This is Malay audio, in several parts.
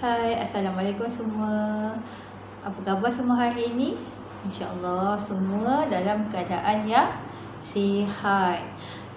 Hai, Assalamualaikum semua. Apa khabar semua hari ini? InsyaAllah semua dalam keadaan yang sihat.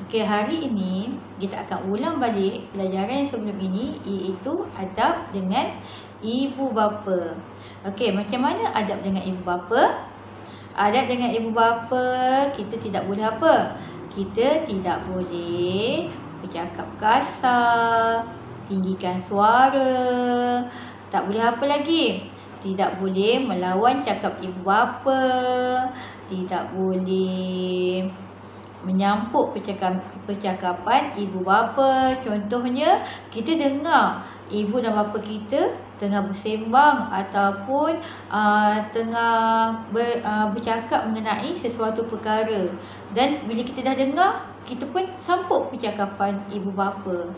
Okey, hari ini kita akan ulang balik pelajaran yang sebelum ini, iaitu adab dengan ibu bapa. Okey, macam mana adab dengan ibu bapa? Adab dengan ibu bapa, kita tidak boleh apa? Kita tidak boleh bercakap kasar, tinggikan suara. Tak boleh apa lagi? Tidak boleh melawan cakap ibu bapa. Tidak boleh menyampuk percakapan ibu bapa. Contohnya, kita dengar ibu dan bapa kita tengah bersembang ataupun tengah bercakap mengenai sesuatu perkara, dan bila kita dah dengar, kita pun sampuk percakapan ibu bapa.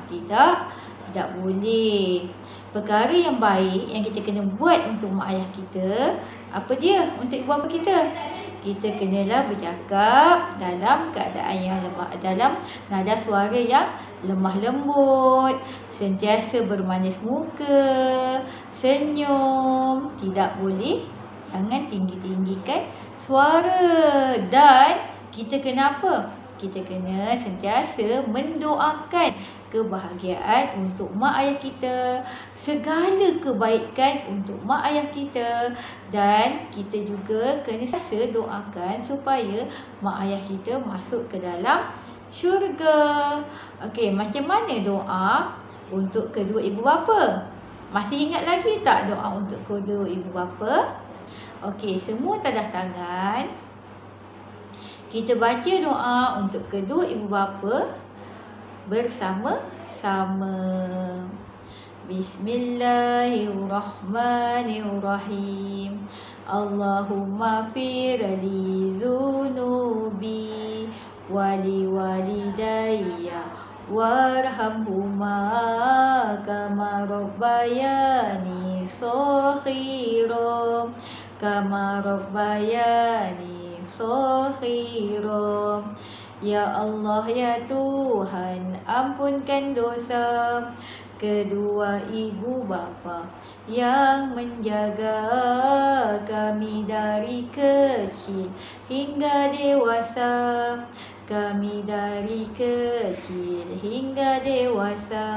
Tidak boleh. Perkara yang baik yang kita kena buat untuk mak ayah kita, apa dia untuk ibu bapa kita? Kita kenalah bercakap dalam keadaan yang lemah, dalam nada suara yang lemah lembut, sentiasa bermanis muka, senyum. Tidak boleh, jangan tinggi-tinggikan suara. Dan kita kena apa? Kita kena sentiasa mendoakan kebahagiaan untuk mak ayah kita, segala kebaikan untuk mak ayah kita, dan kita juga kena sentiasa doakan supaya mak ayah kita masuk ke dalam syurga. Okey, macam mana doa untuk kedua ibu bapa? Masih ingat lagi tak doa untuk kedua ibu bapa? Okey, semua tadah tangan. Kita baca doa untuk kedua ibu bapa bersama-sama. Bismillahirrahmanirrahim. Allahumma firli zunubi wali walidayya warhamhuma kama rabbayani shaghira kama rabbayani shaghira. Ya Allah, ya Tuhan, ampunkan dosa kedua ibu bapa yang menjaga kami dari kecil hingga dewasa. Kami dari kecil hingga dewasa.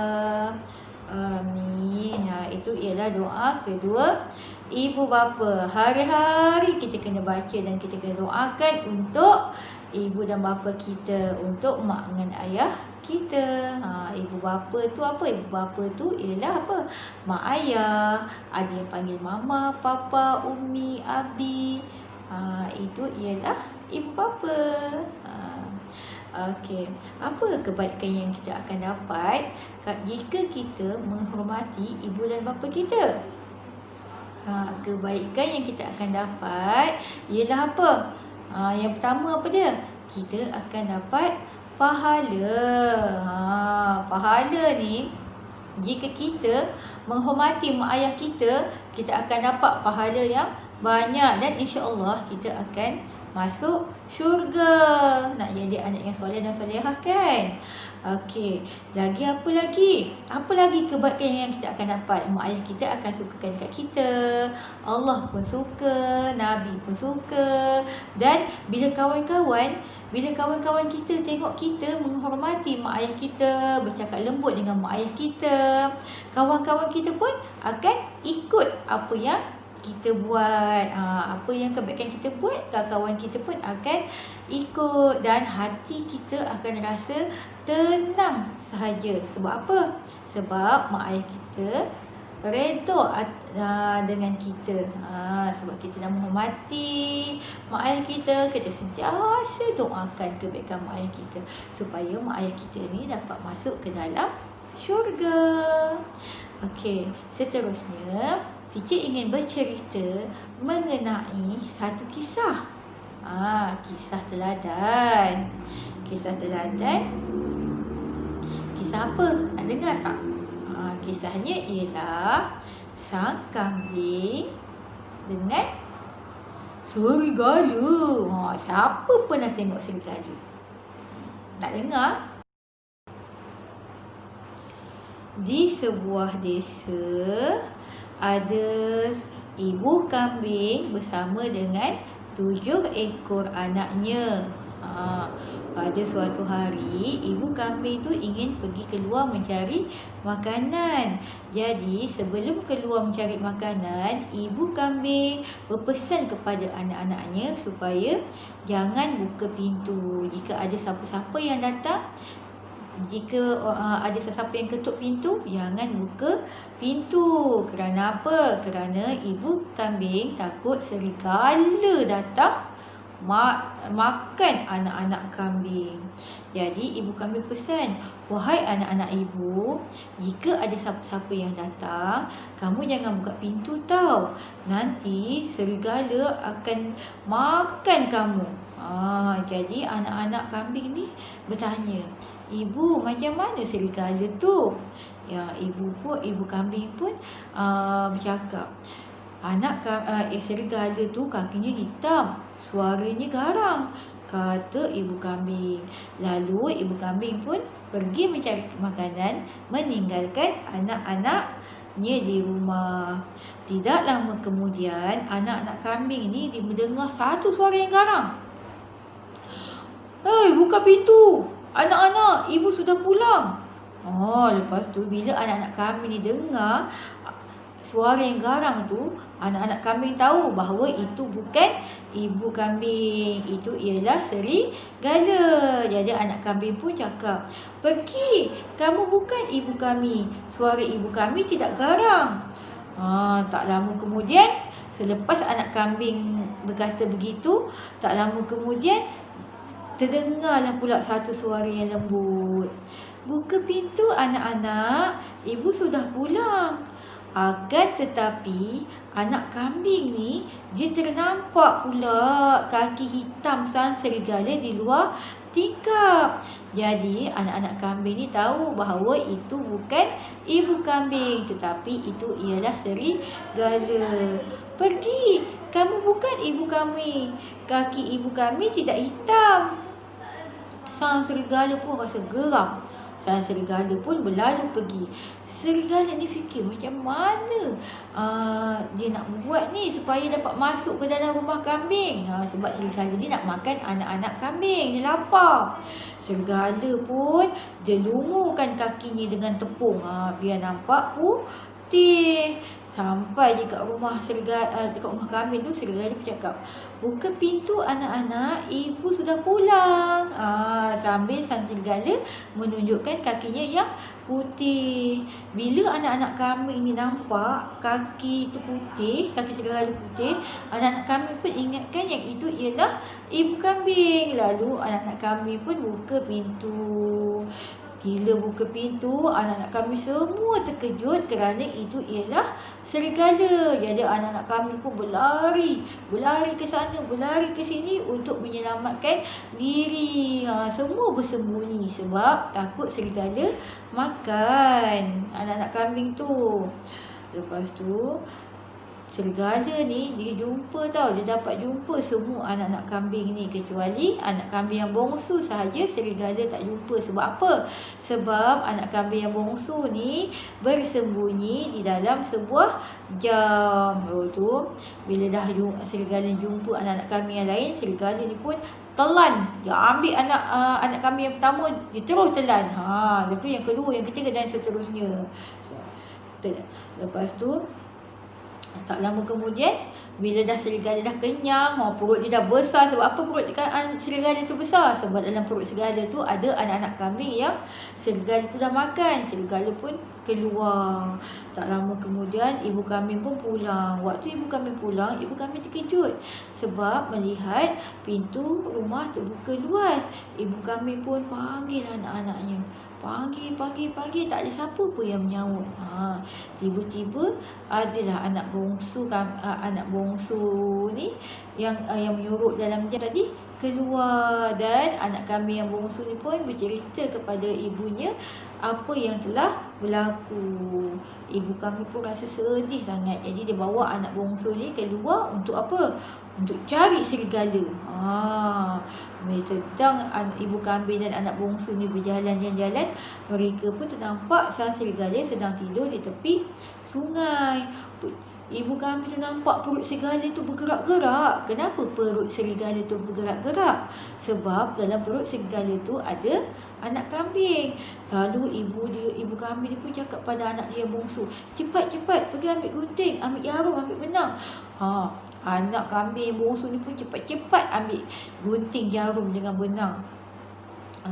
Amin. Itu ialah doa kedua ibu bapa. Hari-hari kita kena baca dan kita kena doakan untuk ibu dan bapa kita, untuk mak dengan ayah kita. Ibu bapa tu apa? Ibu bapa tu ialah apa? Mak ayah. Ada yang panggil mama, papa, umi, abi. Itu ialah ibu bapa. Okey, apa kebaikan yang kita akan dapat jika kita menghormati ibu dan bapa kita? Kebaikan yang kita akan dapat ialah apa? Yang pertama apa dia? Kita akan dapat pahala. Pahala ni, jika kita menghormati mak ayah kita, kita akan dapat pahala yang banyak, dan insya-Allah kita akan masuk syurga. Nak jadi anak yang soleh dan solehah kan? Okey, lagi apa lagi? Apa lagi kebaikan yang kita akan dapat? Mak ayah kita akan sukakan dekat kita, Allah pun suka, Nabi pun suka. Dan bila kawan-kawan kita tengok kita menghormati mak ayah kita, bercakap lembut dengan mak ayah kita, kawan-kawan kita pun akan ikut apa yang kita buat. Apa yang kebaikan kita buat, kawan-kawan kita pun akan ikut, dan hati kita akan rasa tenang sahaja. Sebab apa? Sebab mak ayah kita redha dengan kita. Sebab kita dah menghormati mak ayah kita, kita sentiasa doakan kebaikan mak ayah kita supaya mak ayah kita ni dapat masuk ke dalam syurga. Okey, seterusnya Cici ingin bercerita mengenai satu kisah. Kisah teladan. Kisah teladan. Kisah apa? Nak dengar tak? Kisahnya ialah sang kambing dengan serigala. Siapa pernah tengok serigala? Nak dengar? Di sebuah desa ada ibu kambing bersama dengan 7 ekor anaknya. Pada suatu hari, ibu kambing tu ingin pergi keluar mencari makanan. Jadi, sebelum keluar mencari makanan, ibu kambing berpesan kepada anak-anaknya supaya jangan buka pintu. Jika ada siapa-siapa yang datang, jika ada sesiapa yang ketuk pintu, jangan buka pintu. Kerana apa? Kerana ibu kambing takut serigala datang makan anak-anak kambing. Jadi ibu kambing pesan, wahai anak-anak ibu, jika ada siapa-siapa yang datang, kamu jangan buka pintu tau. Nanti serigala akan makan kamu. Jadi anak-anak kambing ni bertanya, ibu, macam mana serigala tu? Ya, ibu kambing pun bercakap, serigala tu kakinya hitam, suaranya garang, kata ibu kambing. Lalu ibu kambing pun pergi mencari makanan, meninggalkan anak-anaknya di rumah. Tidak lama kemudian, anak-anak kambing ni mendengar satu suara yang garang. Hei, buka pintu! Anak-anak, ibu sudah pulang. Lepas tu bila anak-anak kambing ni dengar suara yang garang tu, anak-anak kambing tahu bahawa itu bukan ibu kambing, itu ialah serigala. Jadi anak kambing pun cakap, pergi, kamu bukan ibu kami. Suara ibu kami tidak garang. Tak lama kemudian, selepas anak kambing berkata begitu, tak lama kemudian terdengarlah pula satu suara yang lembut. Buka pintu anak-anak, ibu sudah pulang. Akan tetapi anak kambing ni, dia ternampak pula kaki hitam sang serigala di luar tingkap. Jadi anak-anak kambing ni tahu bahawa itu bukan ibu kambing, tetapi itu ialah serigala. Pergi, kamu bukan ibu kami. Kaki ibu kami tidak hitam. Sang serigala pun rasa geram. Sang serigala pun berlalu pergi. Serigala ni fikir macam mana dia nak buat ni supaya dapat masuk ke dalam rumah kambing. Sebab serigala ni nak makan anak-anak kambing. Dia lapar. Serigala pun dia lumurkan kakinya dengan tepung, biar nampak putih. Sampai dekat rumah dekat rumah kambing tu, serigala bercakap, buka pintu anak-anak, ibu sudah pulang. Sambil sang serigala menunjukkan kakinya yang putih. Bila anak-anak kambing ni nampak kaki tu putih, kaki serigala putih, anak-anak kambing pun ingatkan yang itu ialah ibu kambing. Lalu anak-anak kambing pun buka pintu. Bila buka pintu, anak-anak kambing semua terkejut kerana itu ialah serigala. Jadi anak-anak kambing pun berlari ke sana, berlari ke sini untuk menyelamatkan diri. Semua bersembunyi sebab takut serigala makan anak-anak kambing tu. Lepas tu serigala ni dia jumpa tau. Dia dapat jumpa semua anak-anak kambing ni, kecuali anak kambing yang bongsu sahaja serigala tak jumpa. Sebab apa? Sebab anak kambing yang bongsu ni bersembunyi di dalam sebuah jam. Lalu tu bila dah serigala jumpa anak-anak kambing yang lain, serigala ni pun telan. Dia ambil anak kambing yang pertama, dia terus telan. Lepas tu yang kedua, yang ketiga dan seterusnya. Lepas tu tak lama kemudian, bila dah serigala dah kenyang, perut dia dah besar. Sebab apa perut serigala tu besar? Sebab dalam perut serigala tu ada anak-anak kambing yang serigala tu dah makan. Serigala pun keluar. Tak lama kemudian, ibu kambing pun pulang. Waktu ibu kambing pulang, ibu kambing terkejut sebab melihat pintu rumah terbuka luas. Ibu kambing pun panggil anak-anaknya. Panggil, tak ada siapa pun yang menyahut. Tiba-tiba adalah anak bongsu ni yang menyurut dalam jam tadi keluar. Dan anak kambing yang bongsu ni pun bercerita kepada ibunya apa yang telah berlaku. Ibu kambing pun rasa sedih sangat. Jadi dia bawa anak bongsu ni keluar untuk apa? Untuk cari serigala. Sedang ibu kambing dan anak bongsu ni berjalan-jalan, mereka pun ternampak sang serigala sedang tidur di tepi sungai. Ibu kambing tu nampak perut serigala tu bergerak-gerak. Kenapa perut serigala tu bergerak-gerak? Sebab dalam perut serigala tu ada anak kambing. Lalu ibu kambing ni pun cakap pada anak dia yang bongsu, cepat-cepat pergi ambil gunting, ambil jarum, ambil benang. Anak kambing yang bongsu ni pun cepat-cepat ambil gunting, jarum dengan benang.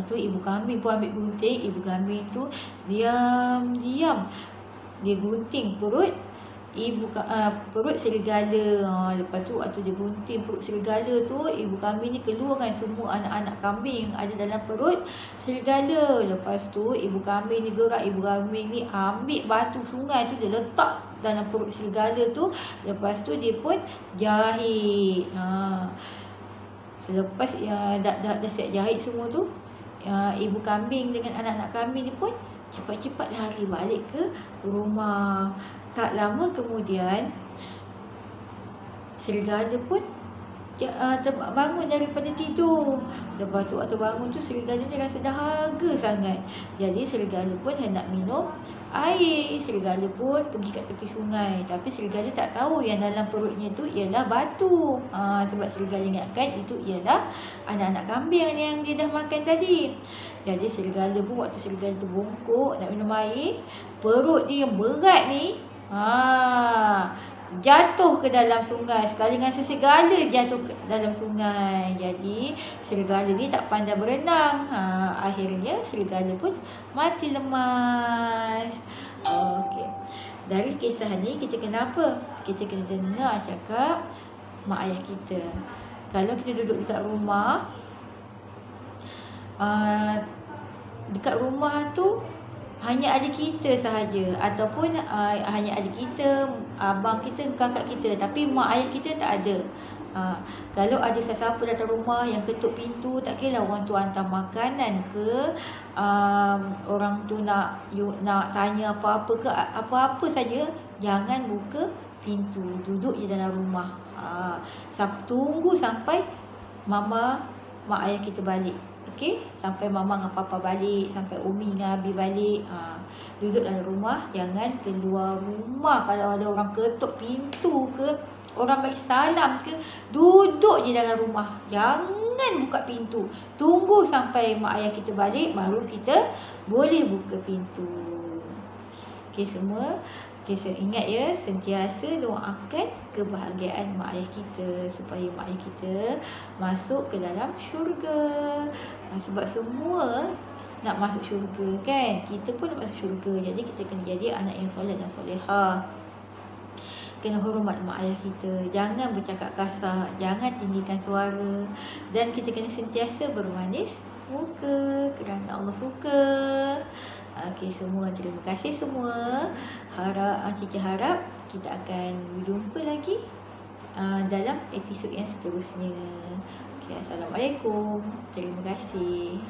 Tu ibu kambing pun ambil gunting. Ibu kambing tu diam-diam dia gunting perut perut serigala. Lepas tu waktu dia gunting perut serigala tu, ibu kambing ni keluarkan semua anak-anak kambing yang ada dalam perut serigala. Lepas tu ibu kambing ni gerak, ibu kambing ni ambil batu sungai tu, dia letak dalam perut serigala tu. Lepas tu dia pun jahit. Selepas dah siap jahit semua tu, ibu kambing dengan anak-anak kambing ni pun cepat-cepat lari balik ke rumah. Tak lama kemudian, serigala pun bangun daripada tidur. Lepas tu waktu bangun tu, serigala ni rasa dahaga sangat. Jadi serigala pun hendak minum air. Serigala pun pergi kat tepi sungai. Tapi serigala tak tahu yang dalam perutnya tu ialah batu. Sebab serigala ingatkan itu ialah anak-anak kambing yang dia dah makan tadi. Jadi serigala pun waktu serigala tu bongkok nak minum air, perut dia yang berat ni jatuh ke dalam sungai. Sekali dengan serigala jatuh ke dalam sungai. Jadi serigala ni tak pandai berenang. Akhirnya serigala pun mati lemas. Okey. Dari kisah ni kita kena apa? Kita kena dengar cakap mak ayah kita. Kalau kita duduk dekat rumah, dekat rumah tu hanya ada kita sahaja, ataupun hanya ada kita, abang kita, kakak kita, tapi mak ayah kita tak ada. Kalau ada sesiapa datang rumah yang ketuk pintu, tak kira orang tu hantar makanan ke, orang tu nak tanya apa-apa ke, apa-apa saja, jangan buka pintu, duduk je dalam rumah. Tunggu sampai mak ayah kita balik. Okey, sampai mama dengan papa balik, sampai Umi dengan Abi balik. Duduk dalam rumah, jangan keluar rumah. Kalau ada orang ketuk pintu ke, orang bagi salam ke, duduk je dalam rumah. Jangan buka pintu. Tunggu sampai mak ayah kita balik, baru kita boleh buka pintu. Okey semua. Okay, ingat ya, sentiasa doakan kebahagiaan mak ayah kita supaya mak ayah kita masuk ke dalam syurga. Sebab semua nak masuk syurga kan, kita pun nak masuk syurga. Jadi kita kena jadi anak yang soleh dan solehah. Kena hormat mak ayah kita, jangan bercakap kasar, jangan tinggikan suara, dan kita kena sentiasa bermanis muka kerana Allah suka. Okey semua, terima kasih semua. Cici harap kita akan berjumpa lagi dalam episod yang seterusnya. Okey, Assalamualaikum. Terima kasih.